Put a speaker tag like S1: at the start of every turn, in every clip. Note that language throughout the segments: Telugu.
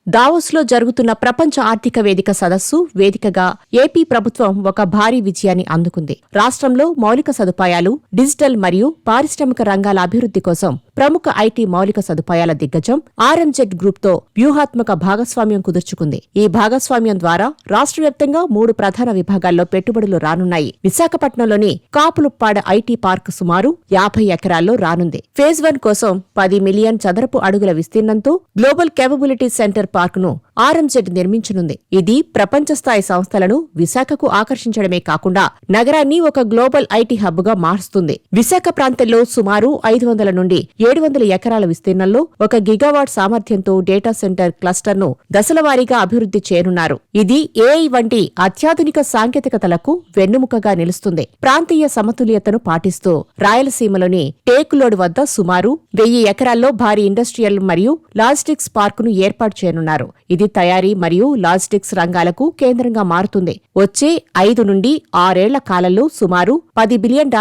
S1: దావోస్లో జరుగుతున్న ప్రపంచ ఆర్థిక వేదిక సదస్సు వేదికగా ఏపీ ప్రభుత్వం ఒక భారీ విజయాన్ని అందుకుంది. రాష్ట్రంలో మౌలిక సదుపాయాలు, డిజిటల్ మరియు పారిశ్రామిక రంగాల అభివృద్ధి కోసం ప్రముఖ ఐటీ మౌలిక సదుపాయాల దిగ్గజం ఆర్ఎంజెడ్ గ్రూప్తో వ్యూహాత్మక భాగస్వామ్యం కుదుర్చుకుంది. ఈ భాగస్వామ్యం ద్వారా రాష్ట్ర వ్యాప్తంగా 3 ప్రధాన విభాగాల్లో పెట్టుబడులు రానున్నాయి. విశాఖపట్నంలోని కాపులుప్పాడ ఐటీ పార్క్ సుమారు 50 ఎకరాల్లో రానుంది. ఫేజ్ 1 కోసం 10 మిలియన్ చదరపు అడుగుల విస్తీర్ణంతో గ్లోబల్ కేపబిలిటీ సెంటర్ పార్కును ఆర్ఎంజెడ్ నిర్మించనుంది. ఇది ప్రపంచ స్థాయి సంస్థలను విశాఖకు ఆకర్షించడమే కాకుండా నగరాన్ని ఒక గ్లోబల్ ఐటీ హబ్గా మారుస్తుంది. విశాఖ ప్రాంతంలో సుమారు 500 నుండి 700 ఎకరాల విస్తీర్ణంలో 1 గిగావాట్ సామర్థ్యంతో డేటా సెంటర్ క్లస్టర్ను దశలవారీగా అభివృద్ధి చేయనున్నారు. ఇది ఏఐ వంటి అత్యాధునిక సాంకేతికతలకు వెన్నుముకగా నిలుస్తుంది. ప్రాంతీయ సమతుల్యతను పాటిస్తూ రాయలసీమలోని టేకులోడ్ వద్ద సుమారు 1000 ఎకరాల్లో భారీ ఇండస్ట్రియల్ మరియు లాజిస్టిక్స్ పార్కును ఏర్పాటు చేయనున్నారు. ఇది తయారీ మరియు లాజిస్టిక్స్ రంగాలకు కేంద్రంగా మారుతుంది. వచ్చే 5 నుండి 6 ఏళ్ల కాలంలో సుమారు $10 బిలియన్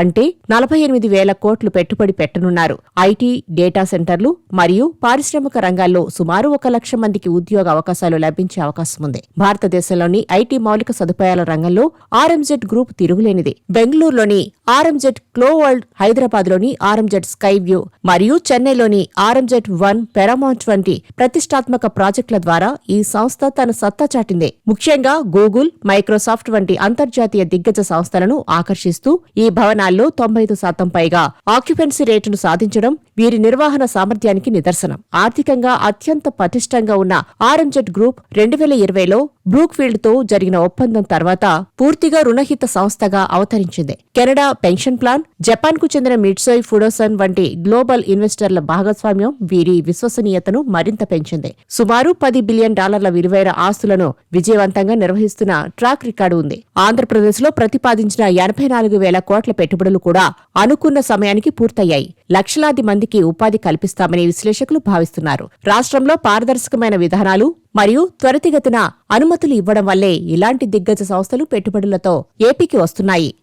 S1: అంటే 48,000 కోట్లు పెట్టుబడి పెట్టనున్నారు. ఐటీ, డేటా సెంటర్లు మరియు పారిశ్రామిక రంగాల్లో సుమారు 1 లక్ష మందికి ఉద్యోగ అవకాశాలు లభించే అవకాశం ఉంది. భారతదేశంలోని ఐటీ మౌలిక సదుపాయాల రంగంలో ఆర్ఎంజెడ్ గ్రూప్ తిరుగులేనిది. బెంగళూరులోని ఆర్ఎంజెడ్ క్లో వరల్డ్, హైదరాబాద్లోని ఆర్ఎంజెడ్ స్కై వ్యూ మరియు చెన్నైలోని ఆర్ఎంజెడ్ 1 పెరామౌంట్ వంటి ప్రతిష్టాత్మక ప్రాజెక్టుల ద్వారా ఈ సంస్థ తన సత్తా చాటింది. ముఖ్యంగా గూగుల్, మైక్రోసాఫ్ట్ వంటి అంతర్జాతీయ దిగ్గజ సంస్థలను ఆకర్షిస్తూ ఈ భవనాల్లో 95% పైగా ఆక్యుపెన్సీ రేటును సాధించడం వీరి నిర్వహణ సామర్థ్యానికి నిదర్శనం. ఆర్థికంగా అత్యంత పటిష్టంగా ఉన్న ఆర్ఎంజెడ్ గ్రూప్ 2020లో బ్రూక్ఫీల్డ్ తో జరిగిన ఒప్పందం తర్వాత పూర్తిగా రుణహిత సంస్థగా అవతరించింది. కెనడా పెన్షన్ ప్లాన్, జపాన్కు చెందిన మిట్సోయ్ ఫుడోసన్ వంటి గ్లోబల్ ఇన్వెస్టర్ల భాగస్వామ్యం వీరి విశ్వసనీయతను మరింత పెంచింది. సుమారు $10 బిలియన్ విలువైన ఆస్తులను విజయవంతంగా నిర్వహిస్తున్న ట్రాక్ రికార్డు ఉంది. ఆంధ్రప్రదేశ్లో ప్రతిపాదించిన 84,000 కోట్ల పెట్టుబడులు కూడా అనుకున్న సమయానికి పూర్తయ్యాయి. లక్షలాది మందికి ఉపాధి కల్పిస్తామని విశ్లేషకులు భావిస్తున్నారు. రాష్ట్రంలో పారదర్శకమైన విధానాలు మరియు త్వరితగతిన అనుమతులు ఇవ్వడం వల్లే ఇలాంటి దిగ్గజ సంస్థలు పెట్టుబడులతో ఏపీకి వస్తున్నాయి.